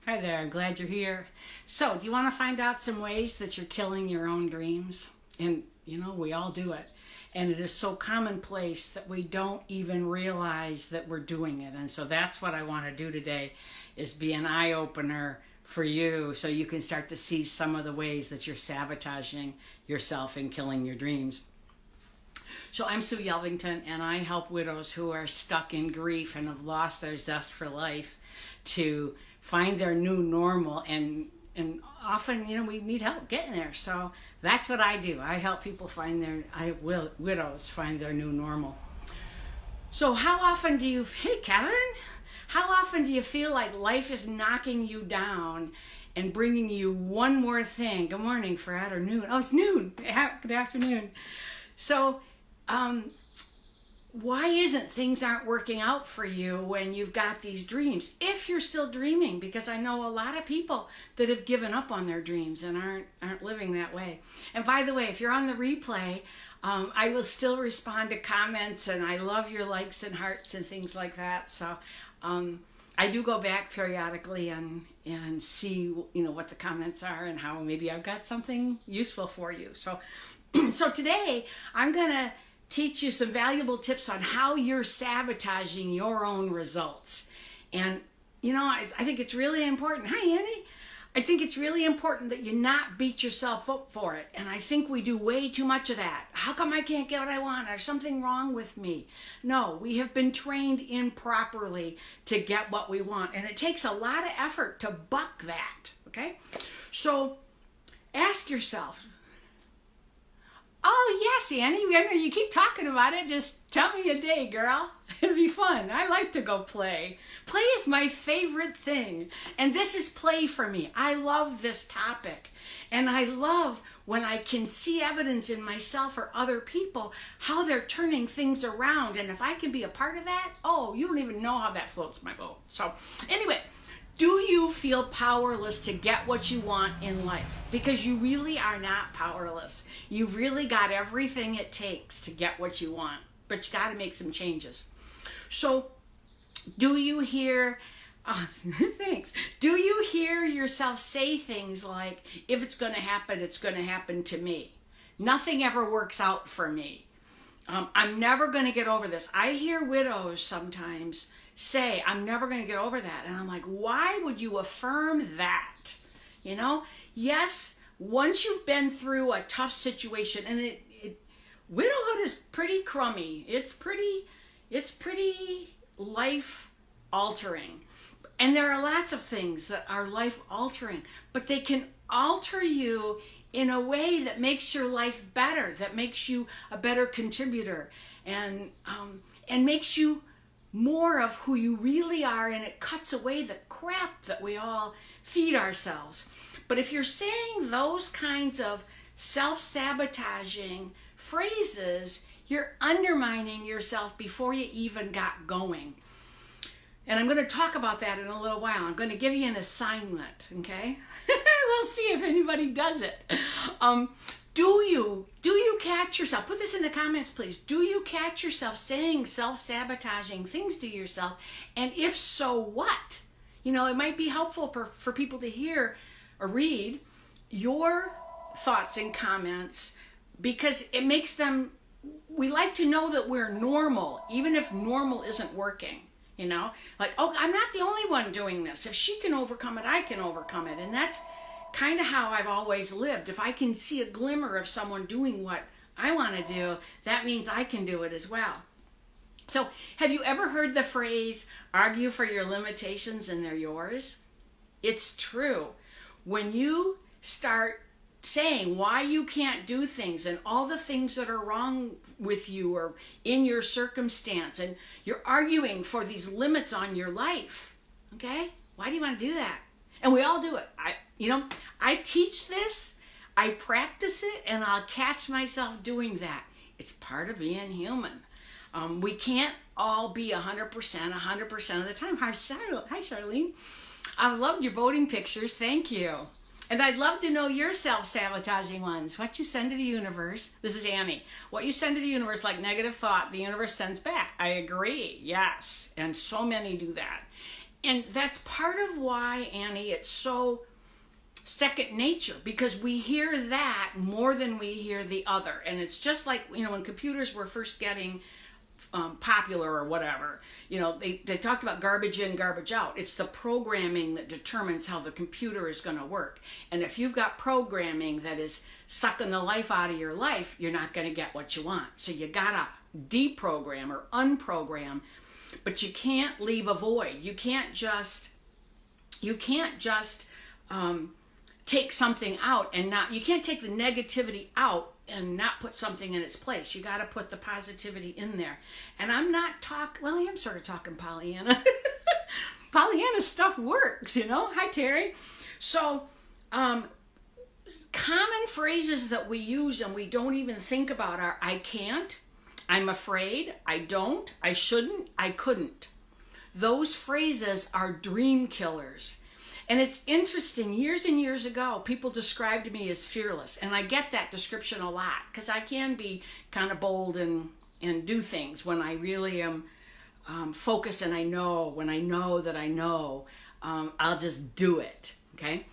Hi there, I'm glad you're here. So, do you want to find out some ways that you're killing your own dreams? And, we all do it. And it is so commonplace that we don't even realize that we're doing it. And so that's what I want to do today, is be an eye-opener for you so you can start to see some of the ways that you're sabotaging yourself and killing your dreams. So I'm Sue Yelvington, and I help widows who are stuck in grief and have lost their zest for life to find their new normal, and often we need help getting there. So that's what I do. I help people widows find their new normal. So how often do you, hey Kevin, how often do you feel like life is knocking you down and bringing you one more thing? Good morning, Fred, or noon. Oh, it's noon. Good afternoon. So why isn't things aren't working out for you when you've got these dreams? If you're still dreaming, because I know a lot of people that have given up on their dreams and aren't living that way. And by the way, if you're on the replay, I will still respond to comments, and I love your likes and hearts and things like that. So I do go back periodically and see what the comments are and how maybe I've got something useful for you. So so today I'm gonna teach you some valuable tips on how you're sabotaging your own results. And I think it's really important. Hi Annie. I think it's really important that you not beat yourself up for it. And I think we do way too much of that. How come I can't get what I want? There's something wrong with me. No, we have been trained improperly to get what we want. And it takes a lot of effort to buck that. Okay? So ask yourself, oh, yes, Annie, you keep talking about it. Just tell me a day, girl. It'll be fun. I like to go play. Play is my favorite thing. And this is play for me. I love this topic. And I love when I can see evidence in myself or other people, how they're turning things around. And if I can be a part of that, oh, you don't even know how that floats my boat. So anyway, do you feel powerless to get what you want in life? Because you really are not powerless. You've really got everything it takes to get what you want, but you got to make some changes. So do you hear, thanks. Do you hear yourself say things like, if it's going to happen to me. Nothing ever works out for me. I'm never going to get over this. I hear widows sometimes say, I'm never going to get over that. And I'm like, why would you affirm that? Yes, once you've been through a tough situation, and widowhood is pretty crummy. It's pretty life altering. And there are lots of things that are life altering, but they can alter you in a way that makes your life better, that makes you a better contributor, and makes you more of who you really are, and it cuts away the crap that we all feed ourselves. But if you're saying those kinds of self-sabotaging phrases, you're undermining yourself before you even got going. And I'm going to talk about that in a little while. I'm going to give you an assignment, okay? We'll see if anybody does it. Do you catch yourself? Put this in the comments, please. Do you catch yourself saying self-sabotaging things to yourself? And if so, what? It might be helpful for people to hear or read your thoughts and comments, because it makes them, we like to know that we're normal, even if normal isn't working. Like, oh, I'm not the only one doing this. If she can overcome it, I can overcome it. And that's kind of how I've always lived. If I can see a glimmer of someone doing what I want to do, that means I can do it as well. So have you ever heard the phrase, argue for your limitations and they're yours? It's true. When you start saying why you can't do things and all the things that are wrong with you or in your circumstance, and you're arguing for these limits on your life, okay? Why do you want to do that? And we all do it. I teach this, I practice it, and I'll catch myself doing that. It's part of being human. We can't all be 100% of the time. Hi, Charlene. I loved your voting pictures. Thank you. And I'd love to know your self-sabotaging ones. What you send to the universe, this is Annie, what you send to the universe, like negative thought, the universe sends back. I agree, yes. And so many do that. And that's part of why, Annie, it's so second nature, because we hear that more than we hear the other. And it's just like, when computers were first getting popular or whatever, they talked about garbage in, garbage out. It's the programming that determines how the computer is going to work. And if you've got programming that is sucking the life out of your life, you're not going to get what you want. So you got to deprogram or unprogram, but you can't leave a void. You can't just take something out and you can't take the negativity out and not put something in its place. You got to put the positivity in there. And I'm not I am sort of talking Pollyanna. Pollyanna stuff works, Hi, Terry. So, common phrases that we use and we don't even think about are I can't, I'm afraid, I don't, I shouldn't, I couldn't. Those phrases are dream killers. And it's interesting, years and years ago, people described me as fearless. And I get that description a lot because I can be kind of bold and do things when I really am focused and when I know that I know, I'll just do it, okay?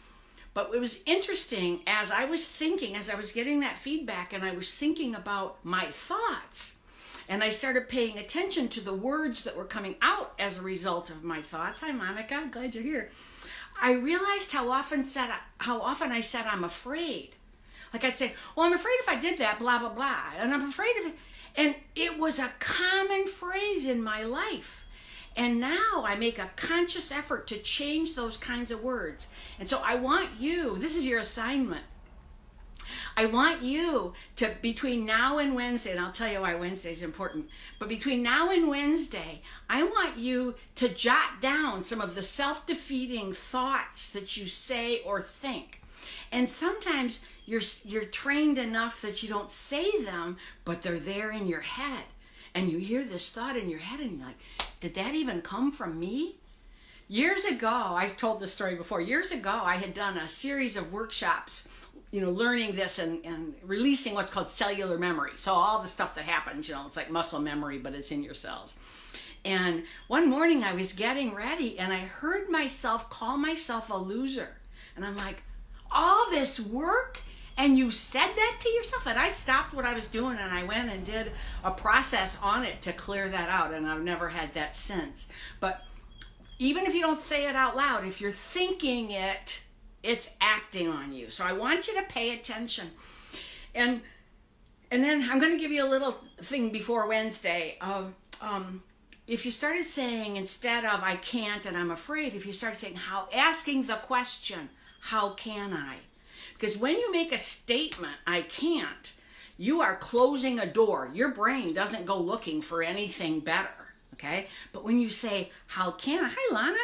But it was interesting as I was getting that feedback and I was thinking about my thoughts, and I started paying attention to the words that were coming out as a result of my thoughts. Hi, Monica, glad you're here. I realized how often I said I'm afraid. Like I'd say, well, I'm afraid if I did that, blah, blah, blah. And I'm afraid of it. And it was a common phrase in my life. And now I make a conscious effort to change those kinds of words. And so I want you, this is your assignment. I want you to, between now and Wednesday, and I'll tell you why Wednesday is important, but between now and Wednesday, I want you to jot down some of the self-defeating thoughts that you say or think. And sometimes you're trained enough that you don't say them, but they're there in your head. And you hear this thought in your head and you're like, did that even come from me? Years ago, I've told this story before, years ago I had done a series of workshops learning this and releasing what's called cellular memory. So all the stuff that happens, it's like muscle memory, but it's in your cells. And one morning I was getting ready and I heard myself call myself a loser. And I'm like, all this work and you said that to yourself? And I stopped what I was doing and I went and did a process on it to clear that out. And I've never had that since. But even if you don't say it out loud, if you're thinking it, it's acting on you. So I want you to pay attention. And then I'm going to give you a little thing before Wednesday of if you started saying, instead of I can't and I'm afraid, if you started saying asking the question, how can I? Because when you make a statement, I can't, you are closing a door. Your brain doesn't go looking for anything better, okay? But when you say, how can I? Hi, Lana.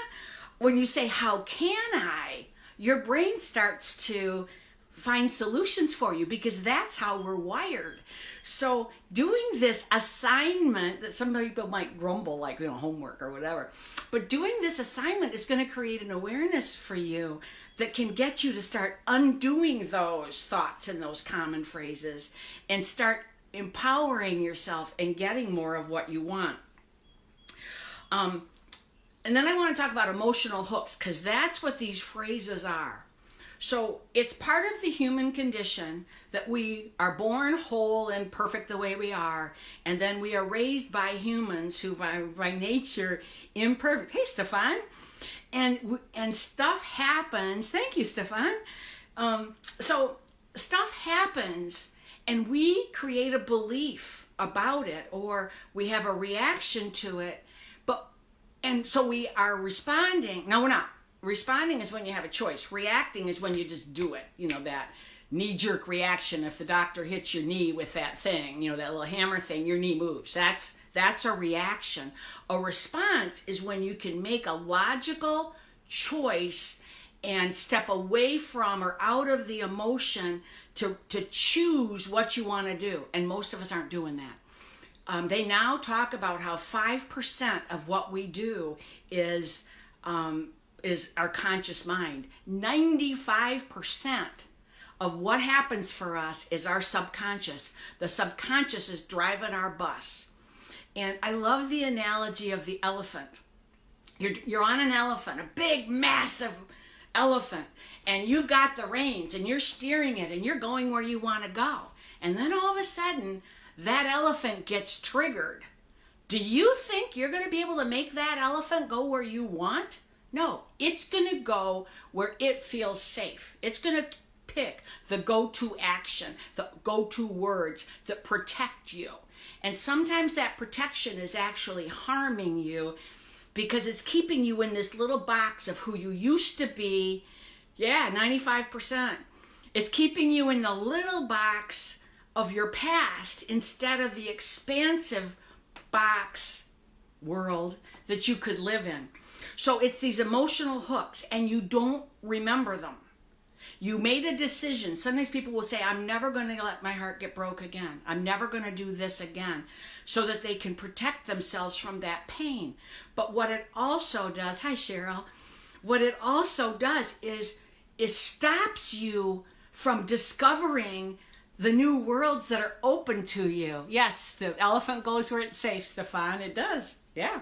When you say, how can I? Your brain starts to find solutions for you because that's how we're wired. So doing this assignment that some people might grumble like, homework or whatever, but doing this assignment is going to create an awareness for you that can get you to start undoing those thoughts and those common phrases and start empowering yourself and getting more of what you want. And then I want to talk about emotional hooks because that's what these phrases are. So it's part of the human condition that we are born whole and perfect the way we are, and then we are raised by humans who by nature imperfect. Hey, Stefan. And stuff happens. Thank you, Stefan. So stuff happens and we create a belief about it or we have a reaction to it. And so we are responding. No, we're not. Responding is when you have a choice. Reacting is when you just do it. That knee-jerk reaction. If the doctor hits your knee with that thing, that little hammer thing, your knee moves. That's a reaction. A response is when you can make a logical choice and step away from or out of the emotion to choose what you want to do. And most of us aren't doing that. They now talk about how 5% of what we do is our conscious mind. 95% of what happens for us is our subconscious. The subconscious is driving our bus. And I love the analogy of the elephant. You're on an elephant, a big, massive elephant, and you've got the reins and you're steering it and you're going where you want to go. And then all of a sudden, that elephant gets triggered. Do you think you're going to be able to make that elephant go where you want? No, it's going to go where it feels safe. It's going to pick the go-to action, the go-to words that protect you. And sometimes that protection is actually harming you because it's keeping you in this little box of who you used to be. Yeah, 95%. It's keeping you in the little box of your past instead of the expansive box world that you could live in. So it's these emotional hooks and you don't remember them. You made a decision. Sometimes people will say, I'm never going to let my heart get broke again. I'm never going to do this again, so that they can protect themselves from that pain. But what it also does, hi Cheryl, what it also does is stops you from discovering the new worlds that are open to you. Yes, the elephant goes where it's safe, Stefan. It does. Yeah.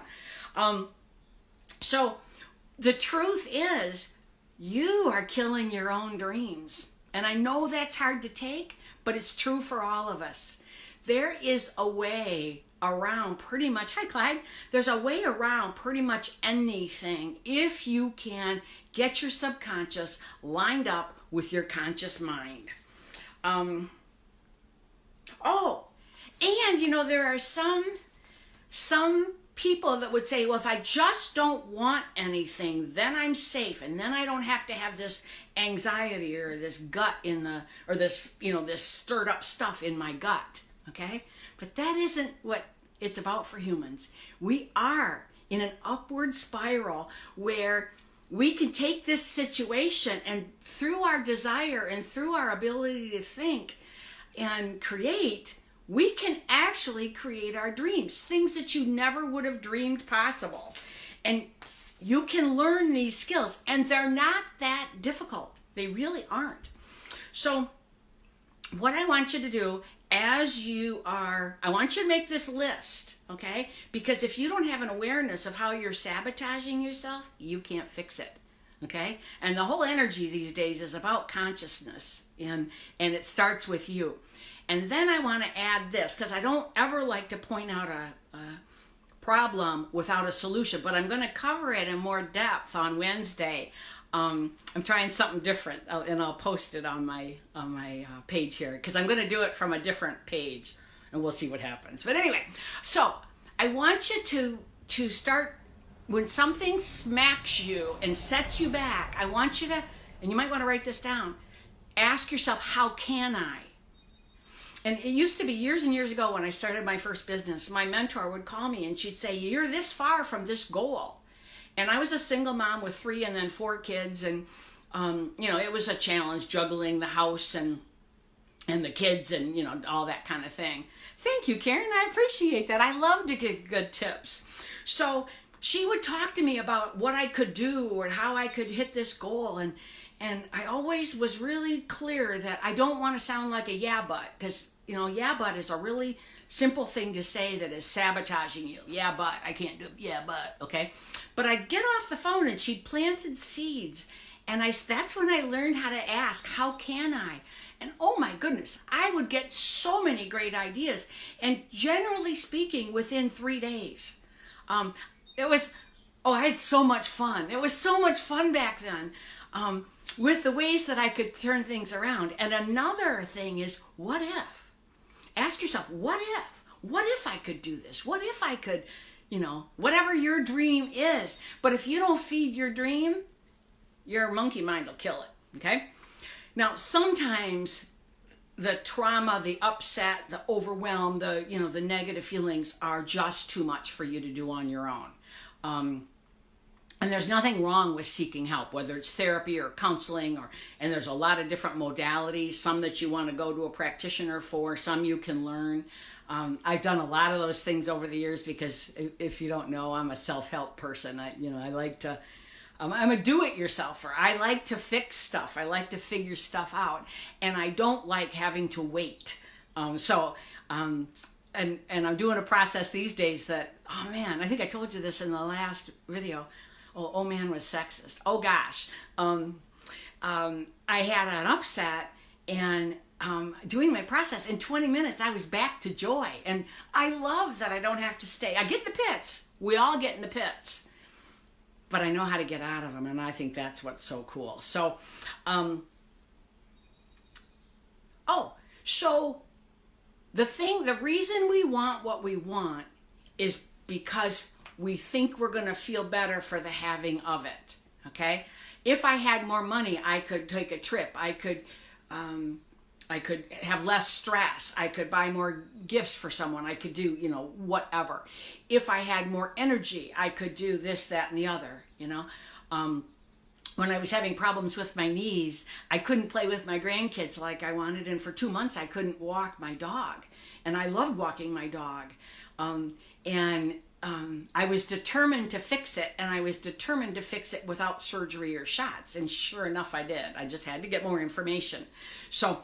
So the truth is, you are killing your own dreams. And I know that's hard to take, but it's true for all of us. There is a way around pretty much, hi Clyde, there's a way around pretty much anything if you can get your subconscious lined up with your conscious mind. And there are some people that would say, well, if I just don't want anything, then I'm safe, and then I don't have to have this anxiety or this gut this stirred up stuff in my gut. Okay? But that isn't what it's about for humans. We are in an upward spiral where we can take this situation and through our desire and through our ability to think and create, we can actually create our dreams, things that you never would have dreamed possible. And you can learn these skills, and they're not that difficult. They really aren't. So what I want you to do I want you to make this list, okay? Because if you don't have an awareness of how you're sabotaging yourself, you can't fix it, okay? And the whole energy these days is about consciousness, and it starts with you. And then I want to add this, because I don't ever like to point out a problem without a solution, but I'm going to cover it in more depth on Wednesday. I'm trying something different, and I'll post it on my page here, because I'm going to do it from a different page, and we'll see what happens. But anyway, so I want you to start, when something smacks you and sets you back, I want you to, and you might want to write this down, ask yourself, how can I? And it used to be years and years ago when I started my first business, my mentor would call me and she'd say, you're this far from this goal. And I was a single mom with 3 and then 4 kids. And, it was a challenge juggling the house and the kids and, all that kind of thing. Thank you, Karen. I appreciate that. I love to get good tips. So she would talk to me about what I could do or how I could hit this goal. And I always was really clear that I don't want to sound like a yeah, but, because, yeah, but is a really simple thing to say that is sabotaging you. Yeah, but I can't do it. Yeah, but, okay. But I'd get off the phone and she'd planted seeds. And that's when I learned how to ask, how can I? And oh my goodness, I would get so many great ideas. And generally speaking, within 3 days, I had so much fun. It was so much fun back then. With the ways that I could turn things around. And another thing is, what if? Ask yourself, what if? What if I could do this? What if I could, whatever your dream is. But if you don't feed your dream, your monkey mind will kill it, okay? Now, sometimes the trauma, the upset, the overwhelm, the negative feelings are just too much for you to do on your own. And there's nothing wrong with seeking help, whether it's therapy or counseling, and there's a lot of different modalities, some that you want to go to a practitioner for, some you can learn. I've done a lot of those things over the years because if you don't know, I'm a self-help person. I like to, I'm a do-it-yourselfer. I like to fix stuff. I like to figure stuff out, and I don't like having to wait. And I'm doing a process these days that, oh man, I think I told you this in the last video. oh man was sexist. Oh gosh. I had an upset, and doing my process in 20 minutes, I was back to joy. And I love that I don't have to stay. I get in the pits. We all get in the pits. But I know how to get out of them, and I think that's what's so cool. So, so the reason we want what we want is because we think we're going to feel better for the having of it. Okay? If I had more money, I could take a trip. I could have less stress. I could buy more gifts for someone. I could do, whatever. If I had more energy, I could do this, that, and the other, When I was having problems with my knees, I couldn't play with my grandkids like I wanted. And for 2 months, I couldn't walk my dog. And I loved walking my dog. I was determined to fix it, and I was determined to fix it without surgery or shots. And sure enough, I did. I just had to get more information. So,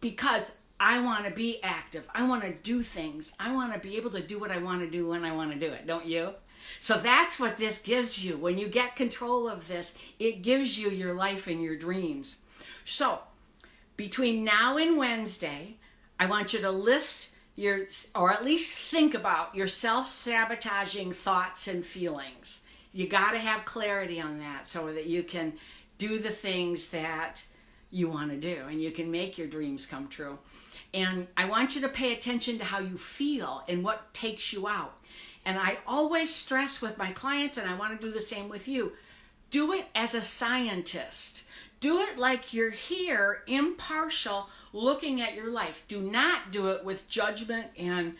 because I want to be active, I want to do things, I want to be able to do what I want to do when I want to do it, don't you? So that's what this gives you. When you get control of this, it gives you your life and your dreams. So, between now and Wednesday, I want you to list or at least think about your self-sabotaging thoughts and feelings. You got to have clarity on that so that you can do the things that you want to do and you can make your dreams come true. And I want you to pay attention to how you feel and what takes you out. And I always stress with my clients, and I want to do the same with you, do it as a scientist. Do it like you're here, impartial, looking at your life. Do not do it with judgment and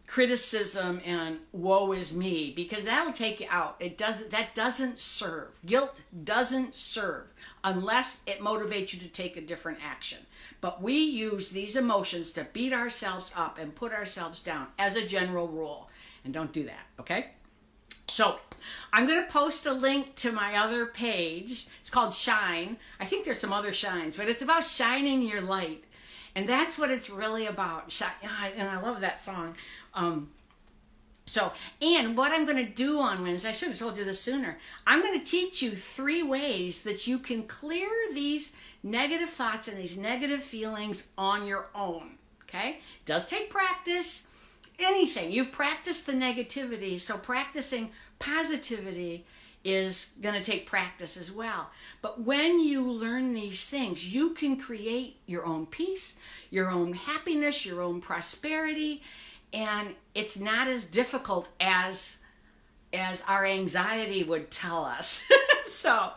criticism and woe is me, because that'll take you out. That doesn't serve. Guilt doesn't serve unless it motivates you to take a different action. But we use these emotions to beat ourselves up and put ourselves down as a general rule. And don't do that, okay? So I'm going to post a link to my other page. It's called Shine. I think there's some other shines, but it's about shining your light. And that's what it's really about. And I love that song. And what I'm going to do on Wednesday, I should have told you this sooner. I'm going to teach you 3 ways that you can clear these negative thoughts and these negative feelings on your own. Okay? It does take practice. Anything. You've practiced the negativity, so practicing positivity is going to take practice as well. But when you learn these things, you can create your own peace, your own happiness, your own prosperity, and it's not as difficult as our anxiety would tell us. So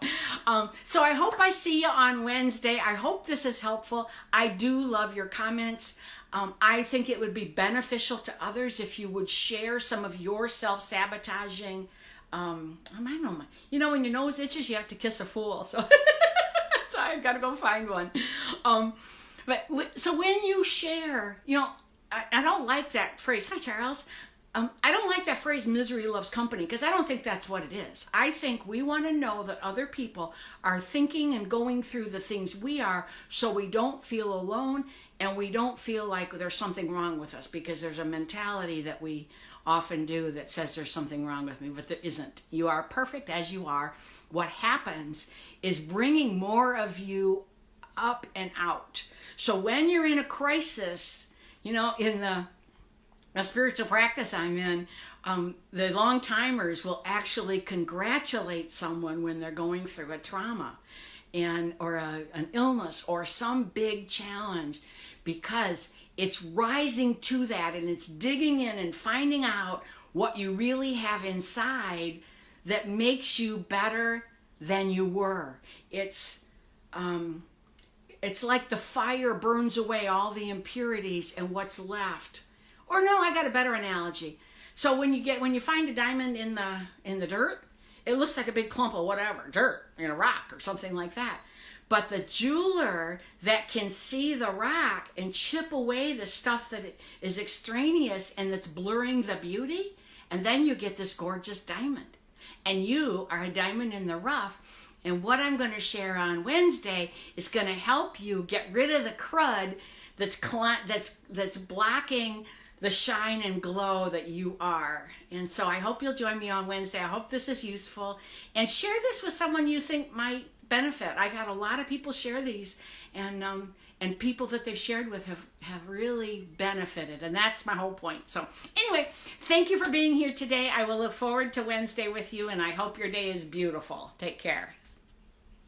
I hope I see you on Wednesday. I hope this is helpful. I do love your comments. I think it would be beneficial to others if you would share some of your self-sabotaging, when your nose itches, you have to kiss a fool. So, so I've got to go find one. So when you share, I don't like that phrase. Hi, Charles. I don't like that phrase, misery loves company, because I don't think that's what it is. I think we want to know that other people are thinking and going through the things we are, so we don't feel alone and we don't feel like there's something wrong with us, because there's a mentality that we often do that says there's something wrong with me, but there isn't. You are perfect as you are. What happens is bringing more of you up and out. So when you're in a crisis, in a spiritual practice I'm in, the long timers will actually congratulate someone when they're going through a trauma or an illness or some big challenge, because it's rising to that and it's digging in and finding out what you really have inside that makes you better than you were. It's like the fire burns away all the impurities, and what's left. Or no, I got a better analogy. So when you find a diamond in the dirt, it looks like a big clump of whatever, dirt, a rock or something like that. But the jeweler that can see the rock and chip away the stuff that is extraneous and that's blurring the beauty, and then you get this gorgeous diamond. And you are a diamond in the rough. And what I'm going to share on Wednesday is going to help you get rid of the crud that's blocking the shine and glow that you are. And so I hope you'll join me on Wednesday. I hope this is useful, and share this with someone you think might benefit. I've had a lot of people share these, and people that they've shared with have really benefited, and that's my whole point. So anyway, thank you for being here today. I will look forward to Wednesday with you, and I hope your day is beautiful. Take care.